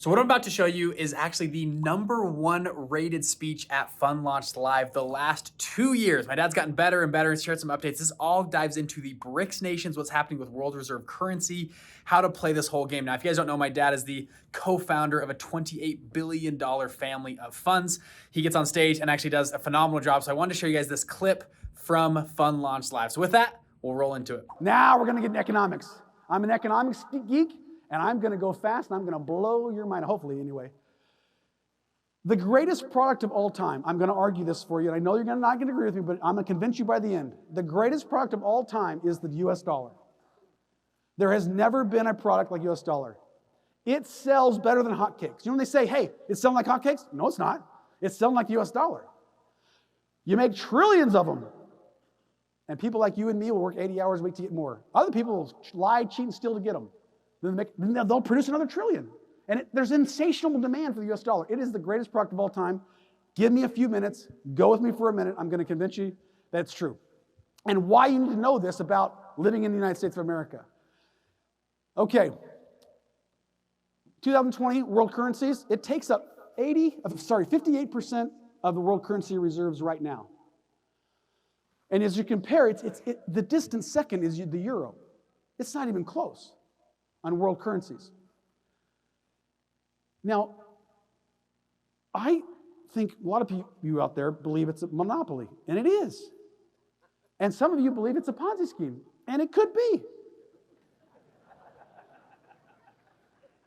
So what I'm about to show you is actually the #1 rated speech at Fund Launched Live the last 2 years. My dad's gotten better and better and shared some updates. This all dives into the BRICS nations, what's happening with world reserve currency, how to play this whole game. Now, if you guys don't know, my dad is the co-founder of a $28 billion family of funds. He gets on stage and actually does a phenomenal job. So I wanted to show you guys this clip from Fund Launched Live. So with that, we'll roll into it. Now we're going to get into economics. I'm an economics geek, and I'm going to go fast, and I'm going to blow your mind, hopefully anyway. The greatest product of all time, I'm going to argue this for you, and I know you're not going to agree with me, but I'm going to convince you by the end. The greatest product of all time is the US dollar. There has never been a product like US dollar. It sells better than hotcakes. You know when they say, hey, it's selling like hotcakes? No, it's not. It's selling like the US dollar. You make trillions of them. And people like you and me will work 80 hours a week to get more. Other people will lie, cheat, and steal to get them. Then they'll produce another trillion. And there's insatiable demand for the US dollar. It is the greatest product of all time. Give me a few minutes. Go with me for a minute. I'm going to convince you that it's true. And why you need to know this about living in the United States of America. Okay. 2020 world currencies, it takes up 58% of the world currency reserves right now. And as you compare, the distant second is the euro. It's not even close on world currencies. Now, I think a lot of you out there believe it's a monopoly, and it is. And some of you believe it's a Ponzi scheme, and it could be.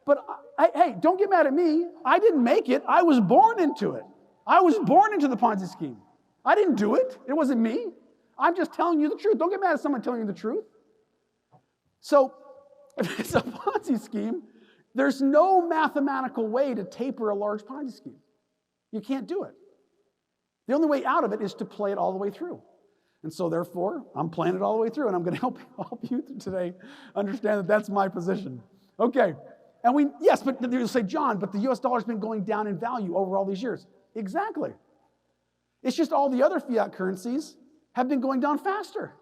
But hey, don't get mad at me. I didn't make it. I was born into it. I was born into the Ponzi scheme. I didn't do it. It wasn't me. I'm just telling you the truth. Don't get mad at someone telling you the truth. So, if it's a Ponzi scheme, there's no mathematical way to taper a large Ponzi scheme. You can't do it. The only way out of it is to play it all the way through. And so, therefore, I'm playing it all the way through, and I'm going to help you today understand that that's my position. Okay. And yes, but you'll say, John, but the US dollar's been going down in value over all these years. Exactly. It's just all the other fiat currencies have been going down faster.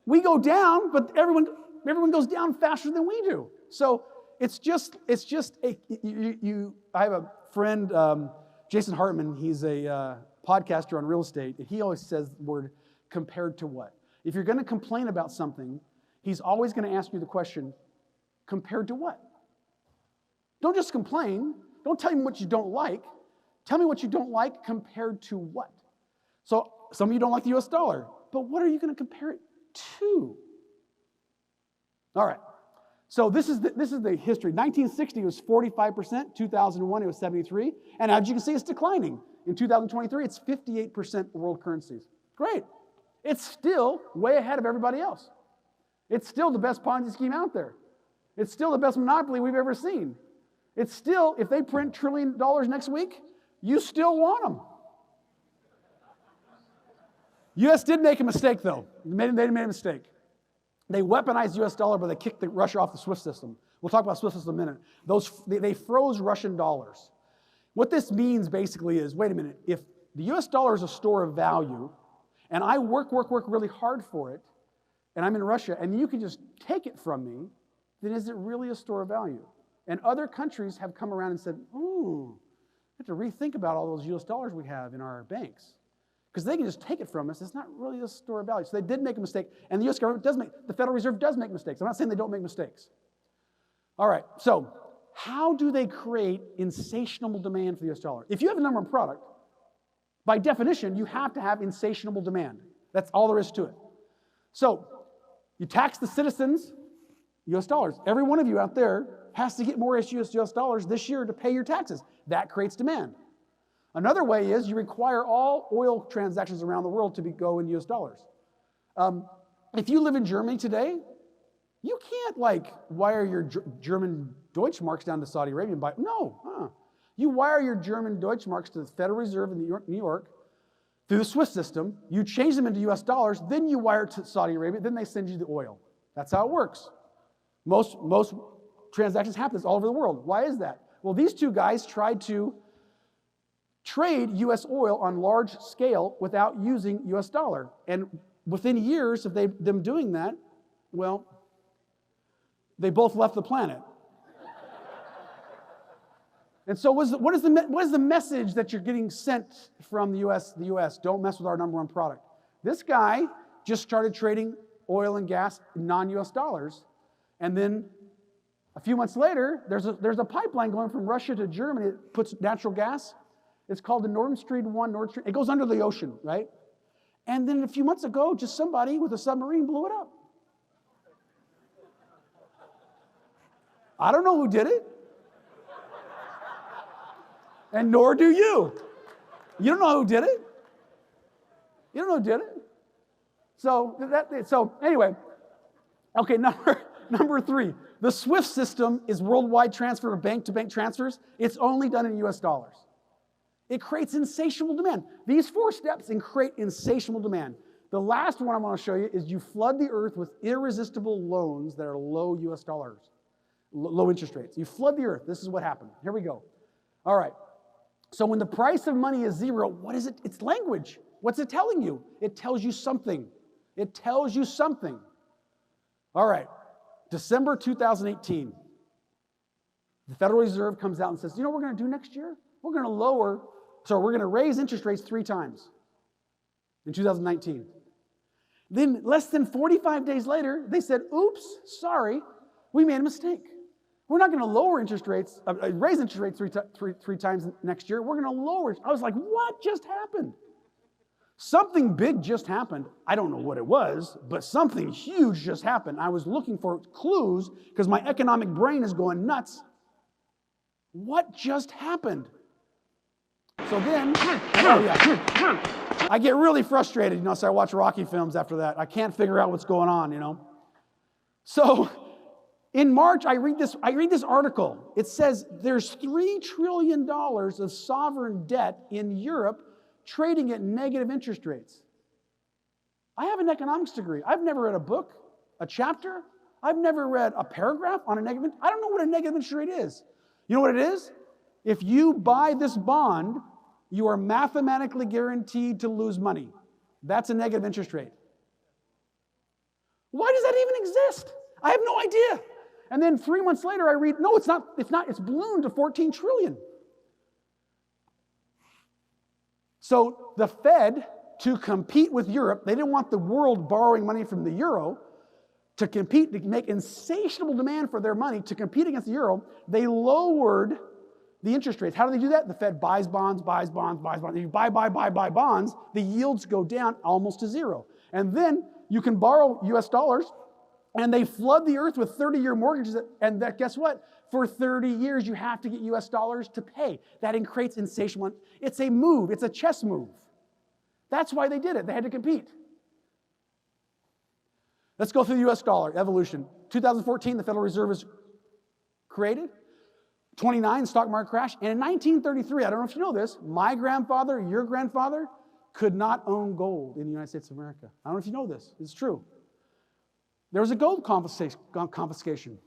We go down, but everyone goes down faster than we do. So I have a friend, Jason Hartman. He's a podcaster on real estate, and he always says the word compared to what? If you're going to complain about something, he's always going to ask you the question, compared to what? Don't just complain. Don't tell me what you don't like. Tell me what you don't like compared to what? So some of you don't like the US dollar, but what are you going to compare it to? All right. So this is the history. 1960 was 45%. 2001 it was 73%. And as you can see, it's declining. In 2023, it's 58% world currencies. Great. It's still way ahead of everybody else. It's still the best Ponzi scheme out there. It's still the best monopoly we've ever seen. It's still, if they print $1 trillion next week, you still want them. U.S. did make a mistake, though. They made a mistake. They weaponized the U.S. dollar, but they kicked Russia off the SWIFT system. We'll talk about SWIFT system in a minute. They froze Russian dollars. What this means basically is, wait a minute, if the U.S. dollar is a store of value, and I work really hard for it, and I'm in Russia, and you can just take it from me, then is it really a store of value? And other countries have come around and said, ooh, we have to rethink about all those US dollars we have in our banks. Because they can just take it from us. It's not really a store of value. So they did make a mistake. And the US government the Federal Reserve does make mistakes. I'm not saying they don't make mistakes. All right, so how do they create insatiable demand for the US dollar? If you have a number one product, by definition, you have to have insatiable demand. That's all there is to it. So you tax the citizens, US dollars. Every one of you out there has to get more US dollars this year to pay your taxes. That creates demand. Another way is you require all oil transactions around the world to go in US dollars. If you live in Germany today, you can't wire your German Deutschmarks down to Saudi Arabia and buy. No. You wire your German Deutschmarks to the Federal Reserve in New York through the SWIFT system. You change them into US dollars, then you wire to Saudi Arabia, then they send you the oil. That's how it works. Most transactions happen all over the world. Why is that? Well, these two guys tried to trade U.S. oil on large scale without using U.S. dollar. And within years of them doing that, well, they both left the planet. And so what is the message that you're getting sent from the U.S.? The U.S., don't mess with our number one product. This guy just started trading oil and gas in non-U.S. dollars. And then a few months later, there's a pipeline going from Russia to Germany that puts natural gas. It's called the Nord Stream 1, Nord Stream. It goes under the ocean, right? And then a few months ago, just somebody with a submarine blew it up. I don't know who did it. And nor do you. You don't know who did it. You don't know who did it. So anyway, okay, number 3. The SWIFT system is worldwide transfer of bank-to-bank transfers. It's only done in US dollars. It creates insatiable demand. These 4 steps create insatiable demand. The last one I'm going to show you is you flood the earth with irresistible loans that are low US dollars, low interest rates. You flood the earth. This is what happened. Here we go. All right. So when the price of money is 0, what is it? It's language. What's it telling you? It tells you something. It tells you something. All right. December 2018. The Federal Reserve comes out and says, you know what we're going to do next year? We're going to raise interest rates 3 times in 2019. Then less than 45 days later, they said, oops, sorry, we made a mistake. We're not going to raise interest rates three times next year. We're going to lower it. I was like, what just happened? Something big just happened. I don't know what it was, but something huge just happened. I was looking for clues because my economic brain is going nuts. What just happened? So then, I get really frustrated, so I watch Rocky films after that. I can't figure out what's going on, So in March, I read this article. It says there's $3 trillion of sovereign debt in Europe trading at negative interest rates. I have an economics degree. I've never read a book, a chapter. I've never read a paragraph on a negative. I don't know what a negative interest rate is. You know what it is? If you buy this bond, you are mathematically guaranteed to lose money. That's a negative interest rate. Why does that even exist? I have no idea. And then 3 months later, I read, no, it's not, it's ballooned to 14 trillion. So the Fed, to compete with Europe, they didn't want the world borrowing money from the euro. To compete, to make insatiable demand for their money, to compete against the euro, they lowered the interest rates. How do they do that? The Fed buys bonds, buys bonds, buys bonds. If you buy bonds, the yields go down almost to 0. And then you can borrow US dollars, and they flood the earth with 30-year mortgages. And guess what? For 30 years, you have to get US dollars to pay. That creates insatiable. It's a move. It's a chess move. That's why they did it. They had to compete. Let's go through the US dollar evolution. 2014, the Federal Reserve was created. 29, stock market crash. And in 1933, I don't know if you know this, my grandfather, your grandfather, could not own gold in the United States of America. I don't know if you know this. It's true. There was a gold confiscation.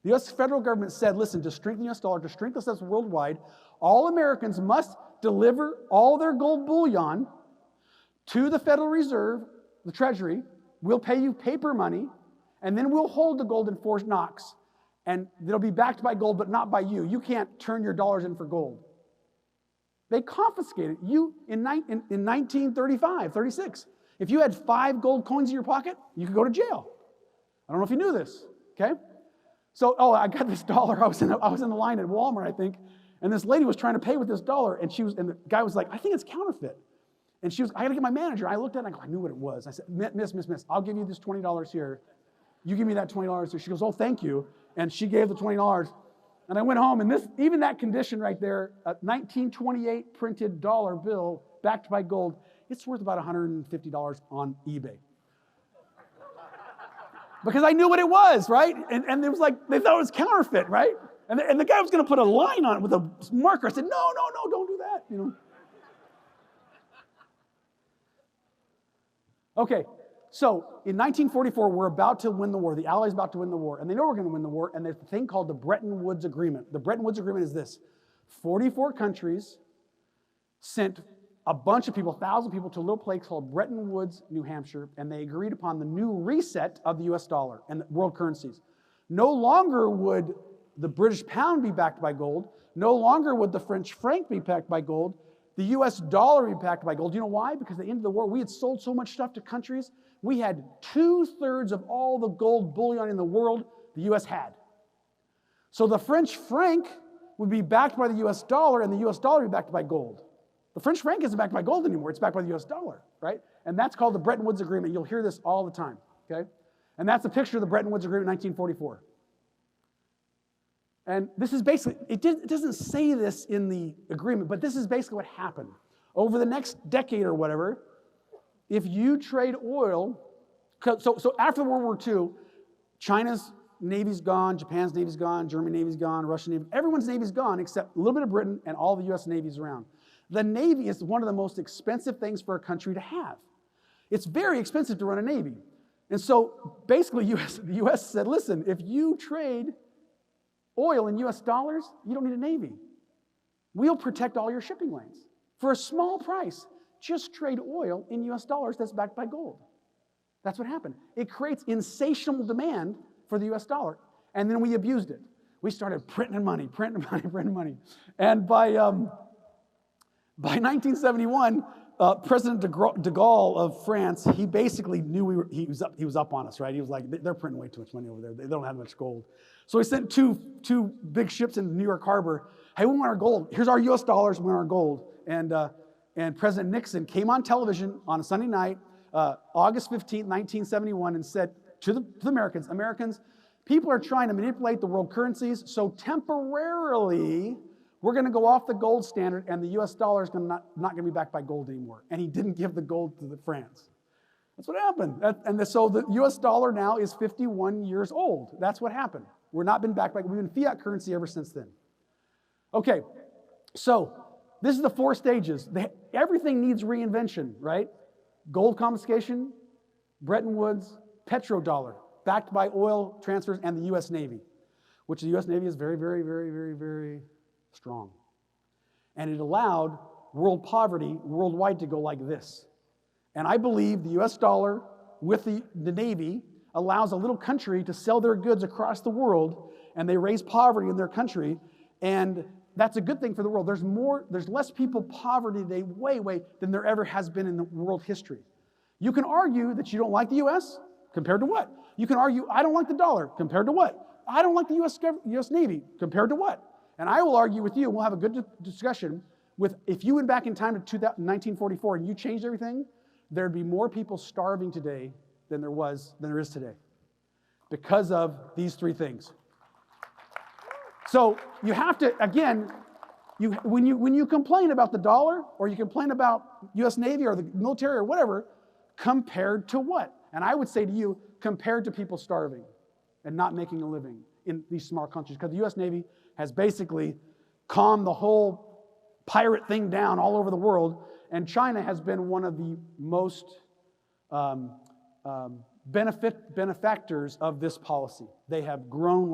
The U.S. federal government said, listen, to strengthen the U.S. dollar, to strengthen us worldwide, all Americans must deliver all their gold bullion to the Federal Reserve, the Treasury. We'll pay you paper money, and then we'll hold the gold in Fort Knox. And it'll be backed by gold, but not by you. You can't turn your dollars in for gold. They confiscated you in 1935, 36. If you had 5 gold coins in your pocket, you could go to jail. I don't know if you knew this, okay? So, I got this dollar. I was in the line at Walmart, I think, and this lady was trying to pay with this dollar, and the guy was like, I think it's counterfeit. And I got to get my manager. I looked at it, and I knew what it was. I said, miss, I'll give you this $20 here. You give me that $20 here. She goes, oh, thank you. And she gave the $20. And I went home, and even that condition right there, a 1928 printed dollar bill backed by gold, it's worth about $150 on eBay. Because I knew what it was, right? And it was like, they thought it was counterfeit, right? And the guy was going to put a line on it with a marker. I said, no, don't do that, Okay, so in 1944, we're about to win the war. The Allies are about to win the war, and they know we're going to win the war, and there's a thing called the Bretton Woods Agreement. The Bretton Woods Agreement is this. 44 countries sent a bunch of people, 1,000 people, to a little place called Bretton Woods, New Hampshire, and they agreed upon the new reset of the US dollar and the world currencies. No longer would the British pound be backed by gold. No longer would the French franc be backed by gold. The US dollar be backed by gold. Do you know why? Because at the end of the war, we had sold so much stuff to countries. We had 2/3 of all the gold bullion in the world the US had. So the French franc would be backed by the US dollar, and the US dollar would be backed by gold. The French franc isn't backed by gold anymore. It's backed by the US dollar, right? And that's called the Bretton Woods Agreement. You'll hear this all the time, okay? And that's a picture of the Bretton Woods Agreement in 1944. And this is basically, it doesn't say this in the agreement, but this is basically what happened. Over the next decade or whatever, if you trade oil, so after World War II, China's Navy's gone, Japan's Navy's gone, German Navy's gone, Russian Navy, everyone's Navy's gone except a little bit of Britain and all the US Navy's around. The Navy is one of the most expensive things for a country to have. It's very expensive to run a Navy. And so basically the US said, listen, if you trade oil in US dollars, you don't need a Navy. We'll protect all your shipping lanes. For a small price, just trade oil in US dollars that's backed by gold. That's what happened. It creates insatiable demand for the US dollar. And then we abused it. We started printing money. And by 1971, President de Gaulle of France, he basically knew he was up on us, right? He was like, they're printing way too much money over there. They don't have much gold. So he sent two big ships into New York Harbor. Hey, we want our gold. Here's our US dollars, we want our gold. And President Nixon came on television on a Sunday night, August 15th, 1971, and said to the Americans, people are trying to manipulate the world currencies, so temporarily, we're going to go off the gold standard, and the US dollar is not going to be backed by gold anymore. And he didn't give the gold to France. That's what happened. So the US dollar now is 51 years old. That's what happened. We've not been backed by, we've been fiat currency ever since then. Okay, so this is the 4 stages. Everything needs reinvention, right? Gold confiscation, Bretton Woods, petrodollar, backed by oil transfers, and the US Navy, which the US Navy is very, very, very, very, very strong. And it allowed world poverty worldwide to go like this. And I believe the US dollar with the Navy allows a little country to sell their goods across the world, and they raise poverty in their country, and that's a good thing for the world. There's less people poverty today, way, than there ever has been in the world history. You can argue that you don't like the US, compared to what? You can argue, I don't like the dollar, compared to what? I don't like the US Navy, compared to what? And I will argue with you, and we'll have a good discussion, if you went back in time to 1944 and you changed everything, there'd be more people starving today than there is today, because of these 3 things. So you have to, again, when you complain about the dollar, or you complain about US Navy or the military or whatever, compared to what? And I would say to you, compared to people starving and not making a living in these small countries, because the US Navy has basically calmed the whole pirate thing down all over the world, and China has been one of the most benefactors of this policy. They have grown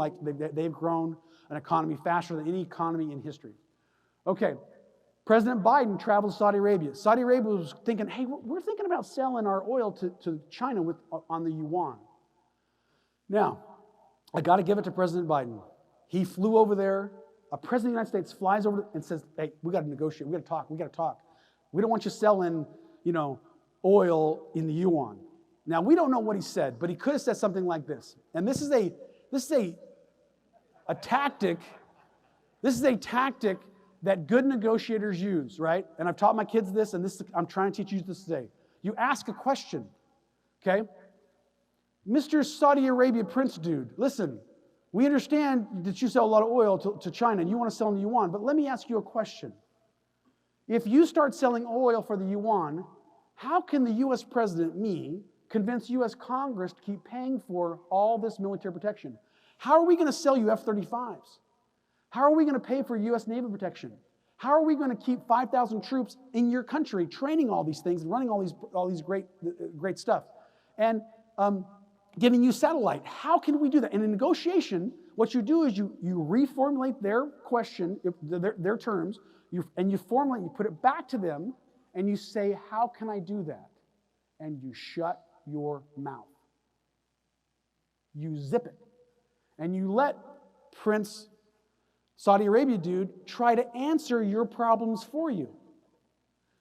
they've grown an economy faster than any economy in history. Okay, President Biden traveled to Saudi Arabia. Saudi Arabia was thinking, hey, we're thinking about selling our oil to China on the yuan. Now, I got to give it to President Biden. He flew over there. A president of the United States flies over and says, hey, we got to negotiate. We got to talk. We don't want you selling, oil in the yuan. Now, we don't know what he said, but he could have said something like this. And this is a tactic. This is a tactic that good negotiators use, right? And I've taught my kids this, and I'm trying to teach you this today. You ask a question, okay? Mr. Saudi Arabia Prince dude, listen, we understand that you sell a lot of oil to China and you want to sell in the yuan, but let me ask you a question. If you start selling oil for the yuan, how can the U.S. president, me, convince U.S. Congress to keep paying for all this military protection? How are we going to sell you F-35s? How are we going to pay for U.S. Navy protection? How are we going to keep 5,000 troops in your country training all these things and running all these great stuff? And giving you satellite. How can we do that? In a negotiation, what you do is you reformulate their question, their terms, and you put it back to them, and you say, how can I do that? And you shut your mouth. You zip it. And you let Prince Saudi Arabia dude, try to answer your problems for you.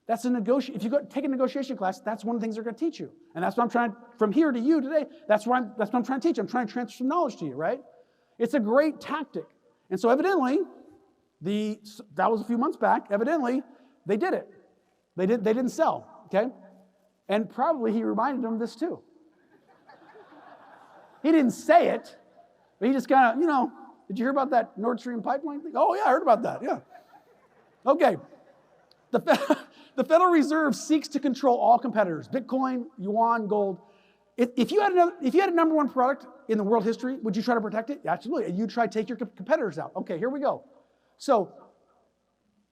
That's a negotiation. If you take a negotiation class, that's one of the things they're going to teach you. And that's what I'm trying, from here to you today, that's what I'm trying to teach. I'm trying to transfer some knowledge to you, right? It's a great tactic. And so evidently, that was a few months back, evidently, they did it. They didn't sell, okay? And probably he reminded them of this too. He didn't say it, but he just kind of, did you hear about that Nord Stream pipeline thing? Oh yeah, I heard about that, yeah. Okay, the Federal Reserve seeks to control all competitors, Bitcoin, yuan, gold. If you had a number one product in the world history, would you try to protect it? Absolutely, and you try to take your competitors out. Okay, here we go. So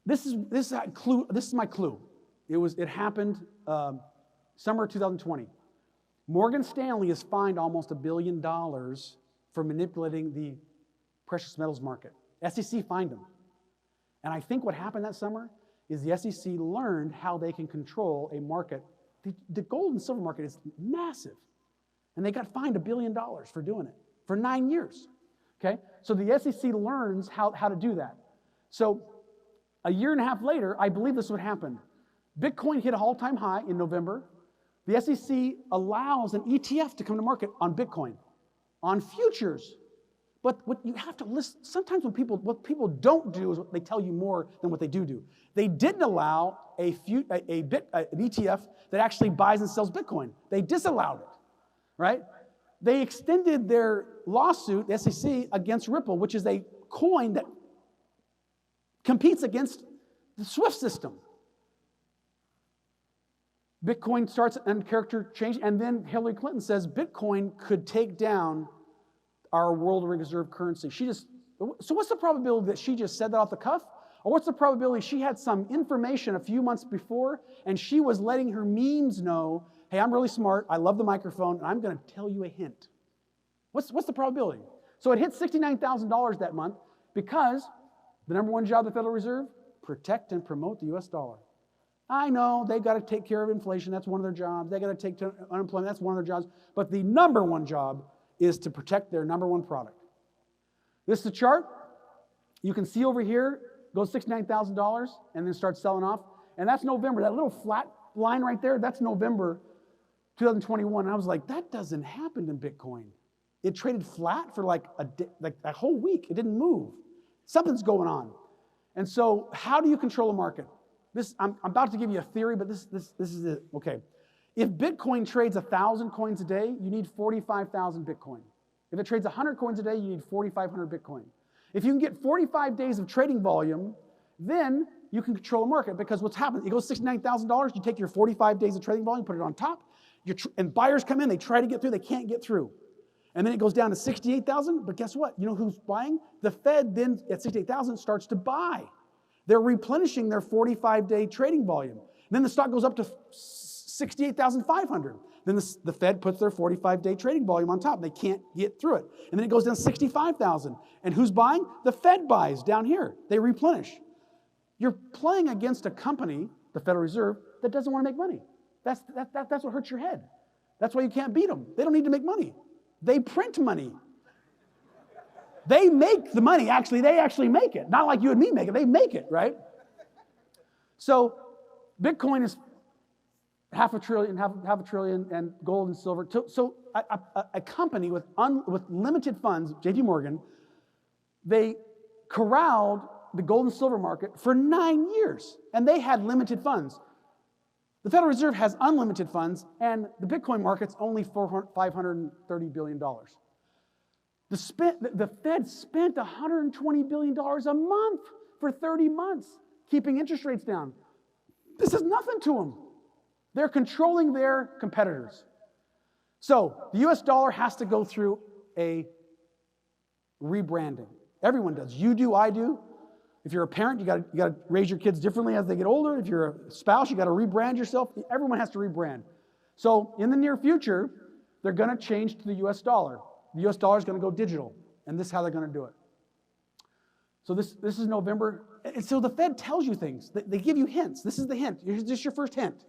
this is my clue. It happened summer 2020. Morgan Stanley has fined almost $1 billion for manipulating the precious metals market. SEC fined them. And I think what happened that summer is the SEC learned how they can control a market. The gold and silver market is massive. And they got fined $1 billion for doing it for 9 years. Okay? So the SEC learns how to do that. So a year and a half later, I believe this would happen. Bitcoin hit an all-time high in November. The SEC allows an ETF to come to market on Bitcoin, on futures. But what you have to listen, sometimes what people don't do is they tell you more than what they do. They didn't allow an ETF that actually buys and sells Bitcoin. They disallowed it, right? They extended their lawsuit, the SEC, against Ripple, which is a coin that competes against the SWIFT system. Bitcoin starts and character change, and then Hillary Clinton says Bitcoin could take down our world reserve currency. So what's the probability that she just said that off the cuff? Or what's the probability she had some information a few months before and she was letting her memes know, hey, I'm really smart, I love the microphone, and I'm going to tell you a hint. What's the probability? So it hit $69,000 that month because the number one job of the Federal Reserve, protect and promote the US dollar. I know they've got to take care of inflation, that's one of their jobs. They've got to take care of unemployment, that's one of their jobs. But the number one job is to protect their number one product. This is the chart. You can see over here, goes $69,000 and then starts selling off. And that's November. That little flat line right there, that's November 2021. And I was like, that doesn't happen in Bitcoin. It traded flat for like a whole week. It didn't move. Something's going on. And so how do you control a market? I'm about to give you a theory, but this is it. Okay. If Bitcoin trades 1,000 coins a day, you need 45,000 Bitcoin. If it trades 100 coins a day, you need 4,500 Bitcoin. If you can get 45 days of trading volume, then you can control a market because what's happened, it goes $69,000, you take your 45 days of trading volume, put it on top, and buyers come in, they try to get through, they can't get through. And then it goes down to 68,000, but guess what? You know who's buying? The Fed then at 68,000 starts to buy. They're replenishing their 45-day trading volume. And then the stock goes up to 68,500. Then the Fed puts their 45-day trading volume on top. They can't get through it. And then it goes down to 65,000. And who's buying? The Fed buys down here. They replenish. You're playing against a company, the Federal Reserve, that doesn't want to make money. That's what hurts your head. That's why you can't beat them. They don't need to make money. They print money. They make the money. Actually, they actually make it. Not like you and me make it. They make it, right? So Bitcoin is half a trillion, and gold and silver. So a company with limited funds, J.P. Morgan, they corralled the gold and silver market for 9 years, and they had limited funds. The Federal Reserve has unlimited funds, and the Bitcoin market's only $530 billion. The Fed spent $120 billion a month for 30 months, keeping interest rates down. This is nothing to them. They're controlling their competitors. So the US dollar has to go through a rebranding. Everyone does. You do, I do. If you're a parent, you got to raise your kids differently as they get older. If you're a spouse, you got to rebrand yourself. Everyone has to rebrand. So in the near future, they're going to change to the US dollar. The US dollar is going to go digital, and this is how they're going to do it. So this is November. And so the Fed tells you things. They give you hints. This is the hint. This is your first hint.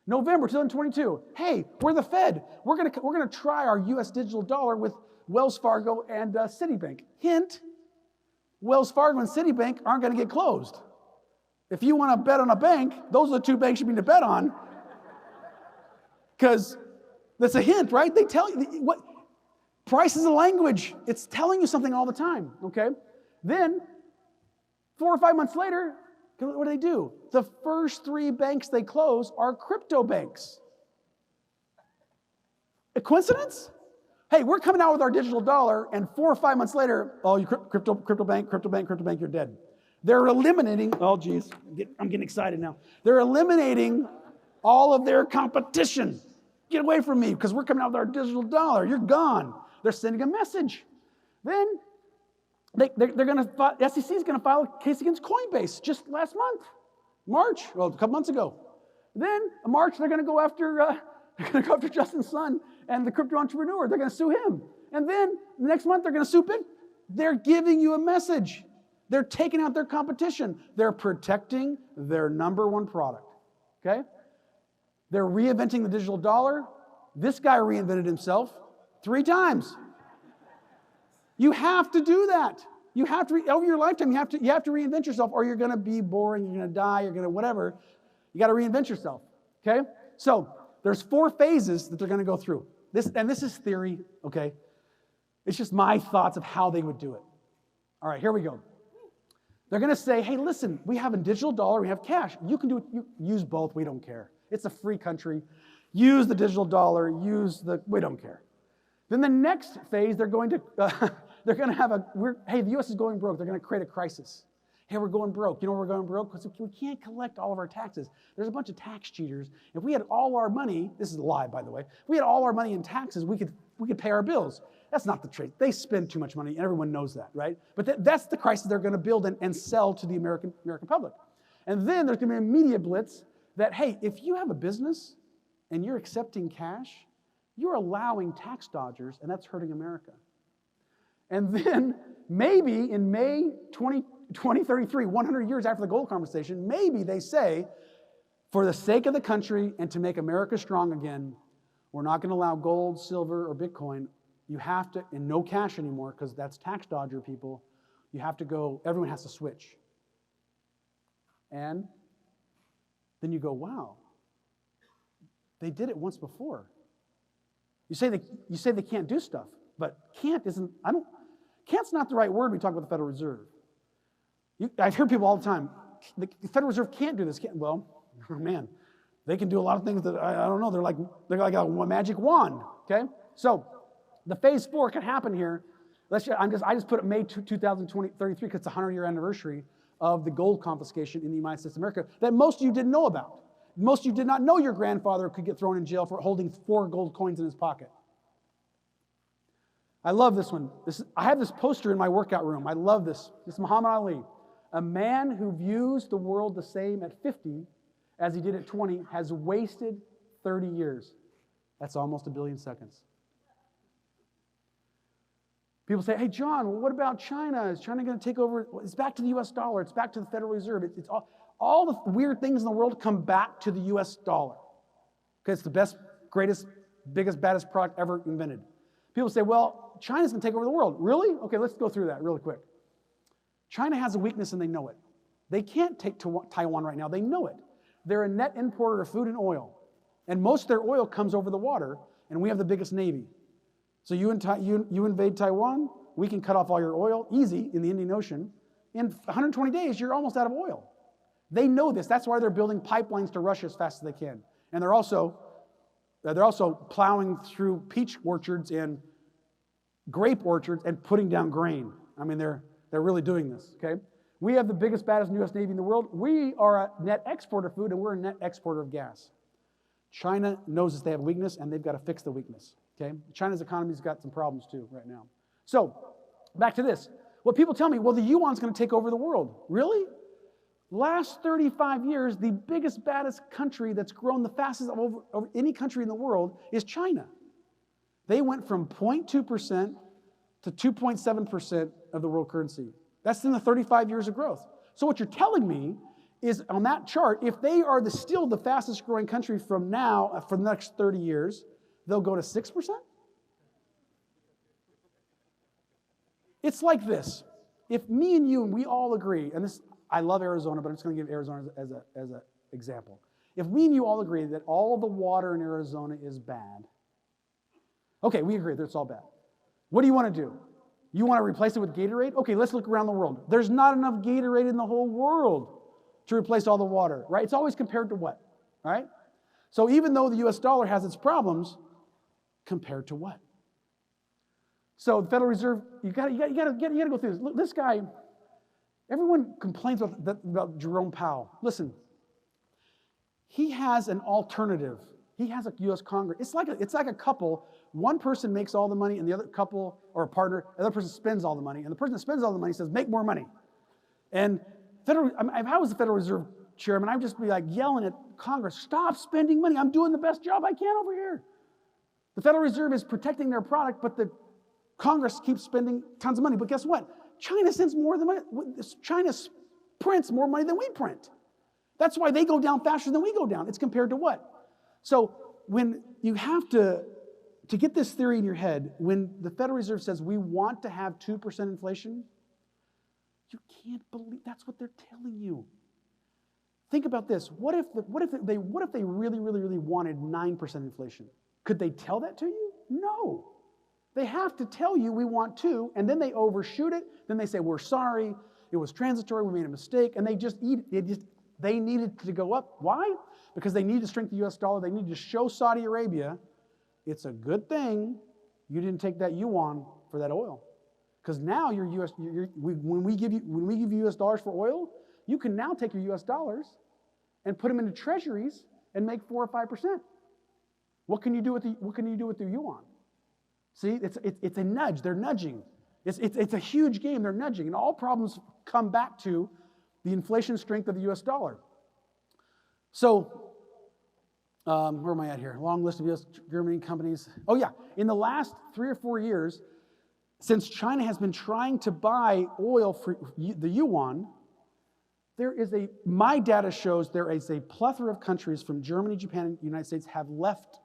November 2022. Hey, we're the Fed. We're going to try our US digital dollar with Wells Fargo and Citibank. Hint. Wells Fargo and Citibank aren't going to get closed. If you want to bet on a bank, those are the two banks you need to bet on. Because that's a hint, right? They tell you what price is a language. It's telling you something all the time, okay? Then 4 or 5 months later, what do? The first 3 banks they close are crypto banks. A coincidence? Hey, we're coming out with our digital dollar, and 4 or 5 months later, oh, you crypto bank, you're dead. They're eliminating, oh geez, I'm getting excited now. They're eliminating all of their competition. Get away from me, because we're coming out with our digital dollar. You're gone. They're sending a message. Then they're going to, the SEC is going to file a case against Coinbase just last month, March, well, a couple months ago. Then in March, they're going to go after Justin Sun and the crypto entrepreneur. They're going to sue him. And then the next month, they're going to sue Bitcoin. They're giving you a message. They're taking out their competition. They're protecting their number one product, okay? They're reinventing the digital dollar. This guy reinvented himself 3 times. You have to do that. You have to, over your lifetime, you have to reinvent yourself, or you're going to be boring, you're going to die, you're going to whatever. You got to reinvent yourself, okay? So there's 4 phases that they're going to go through. This is theory, okay? It's just my thoughts of how they would do it. All right, here we go. They're going to say, hey, listen, we have a digital dollar, we have cash. You can do it, you use both, we don't care. It's a free country. Use the digital dollar, we don't care. Then the next phase, they're going to have hey, the U.S. is going broke. They're going to create a crisis. Hey, we're going broke. You know why we're going broke? Because we can't collect all of our taxes. There's a bunch of tax cheaters. If we had all our money, this is a lie, by the way. If we had all our money in taxes, we could pay our bills. That's not the truth. They spend too much money, and everyone knows that, right? But that's the crisis they're going to build and sell to the American public. And then there's going to be a media blitz that, hey, if you have a business and you're accepting cash, you're allowing tax dodgers, and that's hurting America. And then maybe in May 2033, 100 years after the gold conversation, maybe they say, for the sake of the country and to make America strong again, we're not going to allow gold, silver, or Bitcoin. You have to, and no cash anymore, because that's tax dodger people. You have to go, everyone has to switch. And then you go, wow, they did it once before. You say they can't do stuff, but can't's not the right word when we talk about the Federal Reserve. I've heard people all the time, the Federal Reserve can't do this. Well, oh man, they can do a lot of things that I don't know. They're like a magic wand. Okay, so the phase 4 can happen here. I just put it May 2033 because it's a 100-year anniversary of the gold confiscation in the United States of America that most of you didn't know about. Most of you did not know your grandfather could get thrown in jail for holding 4 gold coins in his pocket. I love this one. I have this poster in my workout room. I love this. This is Muhammad Ali. A man who views the world the same at 50 as he did at 20 has wasted 30 years. That's almost 1 billion seconds. People say, hey, John, well, what about China? Is China going to take over? It's back to the U.S. dollar. It's back to the Federal Reserve. It's all the weird things in the world come back to the U.S. dollar. Because it's the best, greatest, biggest, baddest product ever invented. People say, well, China's going to take over the world. Really? Okay, let's go through that really quick. China has a weakness and they know it. They can't take Taiwan right now. They know it. They're a net importer of food and oil. And most of their oil comes over the water, and we have the biggest navy. So you invade Taiwan, we can cut off all your oil, easy, in the Indian Ocean. In 120 days, you're almost out of oil. They know this. That's why they're building pipelines to Russia as fast as they can. And they're also plowing through peach orchards and grape orchards and putting down grain. I mean, they're really doing this, okay? We have the biggest, baddest U.S. Navy in the world. We are a net exporter of food, and we're a net exporter of gas. China knows that they have a weakness, and they've got to fix the weakness, okay? China's economy's got some problems, too, right now. So, back to this. What people tell me, well, the yuan's going to take over the world. Really? Last 35 years, the biggest, baddest country that's grown the fastest over any country in the world is China. They went from 0.2% to 2.7% of the world currency. That's in the 35 years of growth. So what you're telling me is on that chart, if they are still the fastest growing country from now, for the next 30 years, they'll go to 6%? It's like this. If me and you and we all agree, and this, I love Arizona, but I'm just going to give Arizona as an example. If me and you all agree that all of the water in Arizona is bad, okay, we agree that it's all bad. What do you want to do? You want to replace it with Gatorade? Okay, let's look around the world. There's not enough Gatorade in the whole world to replace all the water, right? It's always compared to what, right? So even though the US dollar has its problems, compared to what? So the Federal Reserve, you got to go through this. Look, this guy, everyone complains about Jerome Powell. Listen, he has an alternative. He has a U.S. Congress. It's like a couple. One person makes all the money, and the other couple, or a partner, the other person spends all the money, and the person that spends all the money says, "Make more money." And if I was the Federal Reserve chairman, I'd just be like yelling at Congress, "Stop spending money! I'm doing the best job I can over here." The Federal Reserve is protecting their product, but the Congress keeps spending tons of money. But guess what? China sends more than money. China prints more money than we print. That's why they go down faster than we go down. It's compared to what? So when you have to get this theory in your head, when the Federal Reserve says we want to have 2% inflation, you can't believe that's what they're telling you. Think about this. What if they really, really, really wanted 9% inflation? Could they tell that to you? No. They have to tell you we want 2, and then they overshoot it. Then they say, we're sorry, it was transitory, we made a mistake, and they just eat it. They needed to go up. Why? Because they need to strengthen the US dollar. They need to show Saudi Arabia it's a good thing you didn't take that yuan for that oil. Because now when we give you US dollars for oil, you can now take your US dollars and put them into treasuries and make 4 or 5%. What can you do with the yuan? See, it's a nudge. They're nudging. It's a huge game. They're nudging, and all problems come back to the inflation strength of the U.S. dollar. So, where am I at here? Long list of U.S. Germany companies. Oh yeah, in the last 3 or 4 years, since China has been trying to buy oil for the yuan, my data shows there is a plethora of countries from Germany, Japan, and the United States have left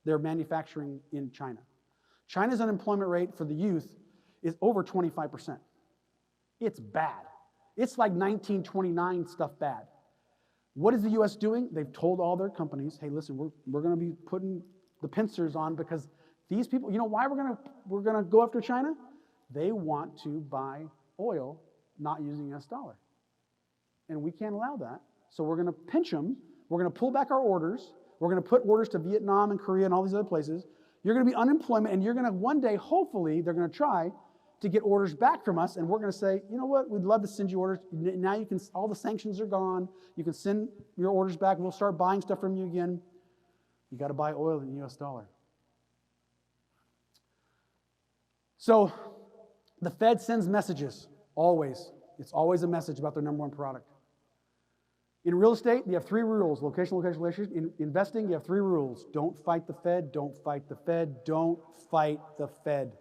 their manufacturing in China. China's unemployment rate for the youth is over 25%. It's bad. It's like 1929 stuff bad. What is the U.S. doing? They've told all their companies, hey, listen, we're going to be putting the pincers on because these people, you know why we're going to go after China? They want to buy oil not using US dollar. And we can't allow that. So we're going to pinch them. We're going to pull back our orders. We're going to put orders to Vietnam and Korea and all these other places. You're going to be unemployment, and you're going to one day, hopefully, they're going to try to get orders back from us, and we're going to say, you know what, we'd love to send you orders. Now you can, all the sanctions are gone. You can send your orders back. We'll start buying stuff from you again. You got to buy oil in US dollar. So the Fed sends messages, always. It's always a message about their number one product. In real estate, you have 3 rules. Location, location, location. In investing, you have 3 rules. Don't fight the Fed, don't fight the Fed, don't fight the Fed.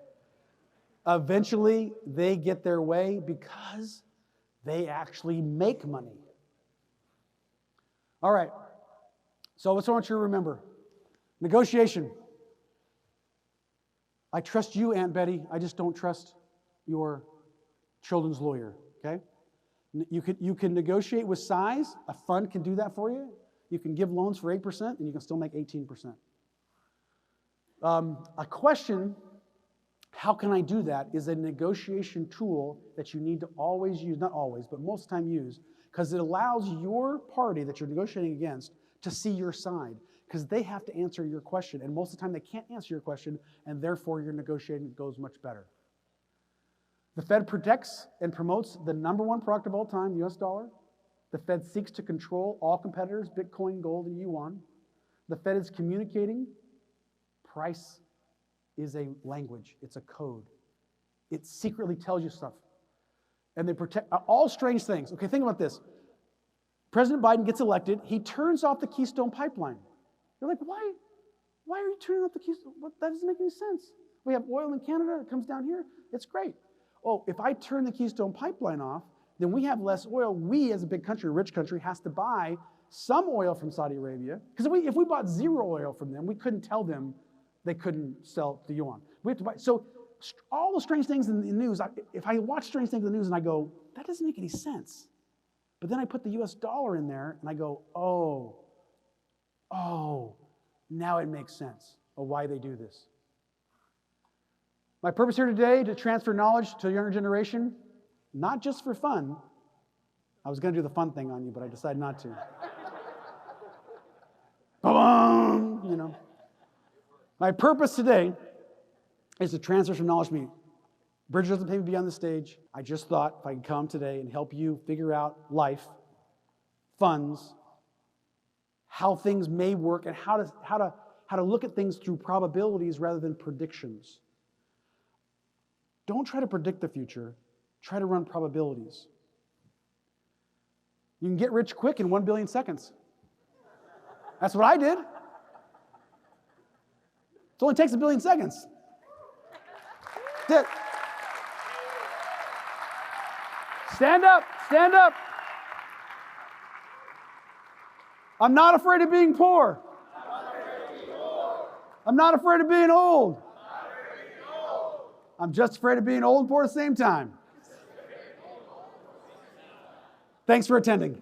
Eventually, they get their way because they actually make money. All right. So what I want you to remember. Negotiation. I trust you, Aunt Betty. I just don't trust your children's lawyer, okay? You can negotiate with size. A fund can do that for you. You can give loans for 8%, and you can still make 18%. A question, how can I do that, is a negotiation tool that you need to always use, not always, but most of the time use, because it allows your party that you're negotiating against to see your side, because they have to answer your question, and most of the time they can't answer your question, and therefore your negotiating goes much better. The Fed protects and promotes the number one product of all time, the US dollar. The Fed seeks to control all competitors, Bitcoin, gold, and yuan. The Fed is communicating. Price is a language. It's a code. It secretly tells you stuff. And they protect all strange things. Okay, think about this. President Biden gets elected. He turns off the Keystone Pipeline. You're like, why? Why are you turning off the Keystone? That doesn't make any sense. We have oil in Canada. It comes down here. It's great. Oh, if I turn the Keystone Pipeline off, then we have less oil. We, as a big country, a rich country, has to buy some oil from Saudi Arabia. Because if we bought 0 oil from them, we couldn't tell them they couldn't sell the yuan. We have to buy. So all the strange things in the news, if I watch strange things in the news and I go, that doesn't make any sense. But then I put the US dollar in there and I go, oh, now it makes sense of why they do this. My purpose here today to transfer knowledge to the younger generation, not just for fun. I was going to do the fun thing on you, but I decided not to. Ba-bum, you know. My purpose today is to transfer some knowledge to me. Bridget doesn't pay me to be on the stage. I just thought if I could come today and help you figure out life, funds, how things may work, and how to look at things through probabilities rather than predictions. Don't try to predict the future. Try to run probabilities. You can get rich quick in 1 billion seconds. That's what I did. It only takes 1 billion seconds. That's it. Stand up, stand up. I'm not afraid of being poor. I'm not afraid of being old. I'm just afraid of being old and poor at the same time. Thanks for attending.